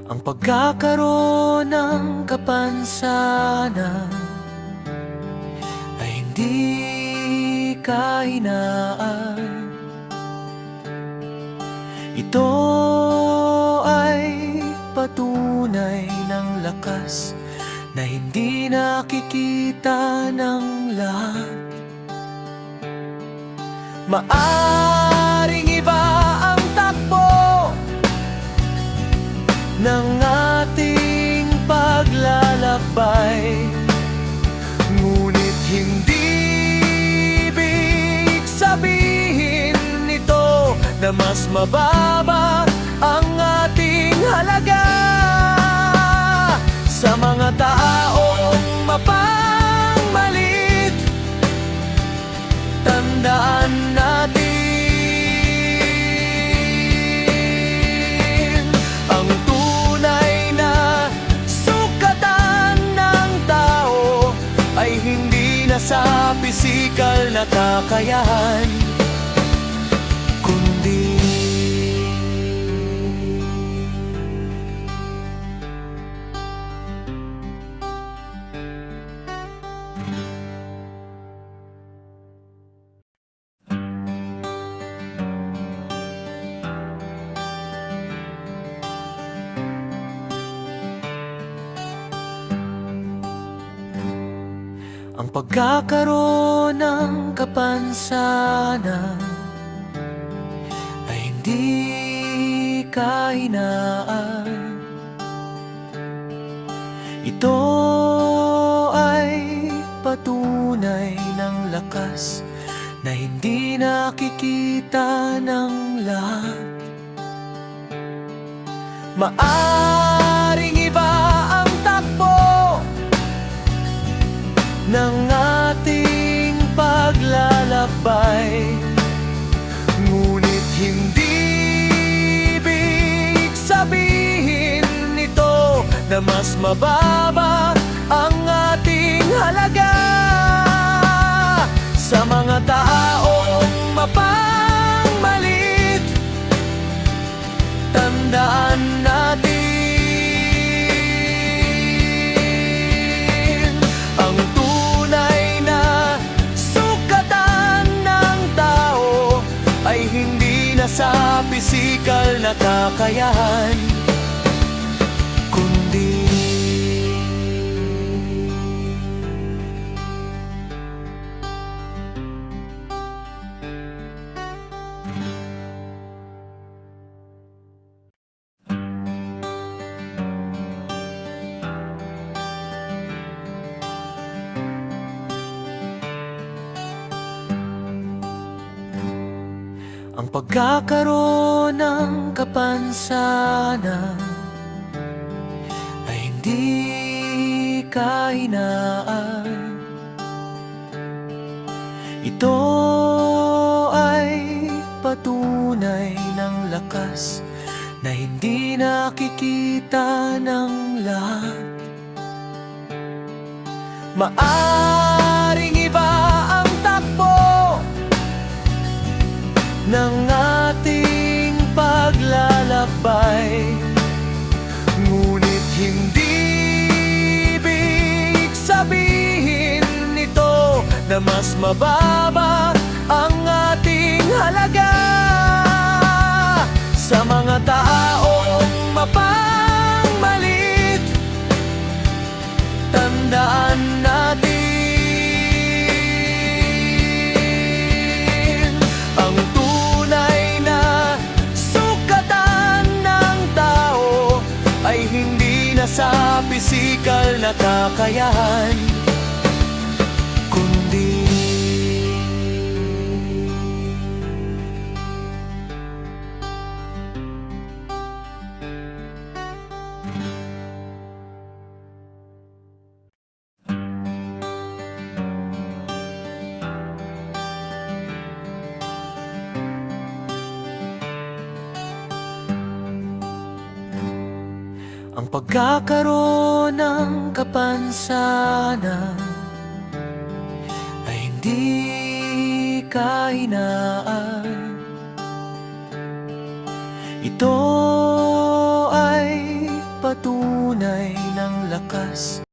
Ang pagkakaroon ng kapansanan ay hindi kahinaan. Ito ay patunay ng lakas na hindi nakikita ng lahat. Maaring iba ang takbo ng ating paglalakbay, ngunit hindi ibig sabihin nito na mas mababa ang ating halaga sa mga taong mapangmalit. Tandaan natin ang tunay na sukatan ng tao ay hindi na sa pisikal na kakayahan, kundi ang pagkakaroon ng kapansanan ay hindi kahinaan. Ito ay patunay ng lakas na hindi nakikita ng lahat. Maaring iba ang takbo ng ating paglalakbay, ngunit hindi ibig sabihin nito na mas mababa ang ating halaga sa mga taong mapangmalit. Tandaan natin ang tunay na sukatan ng tao ay hindi na sa pisikal na kakayahan, kundi ang pagkakaroon ng kapansanan ay hindi kahinaan. Ito ay patunay ng lakas na hindi nakikita ng lahat. Maaring iba ang takbo ng ating paglalakbay, ngunit hindi ibig sabihin nito na mas mababa ang ating halaga sa mga taong mapangmalit. Tandaan natin ang tunay na sukatan ng tao ay hindi na sa pisikal na kakayahan, kundi ang pagkakaroon ng kapansanan ay hindi kahinaan. Ito ay oras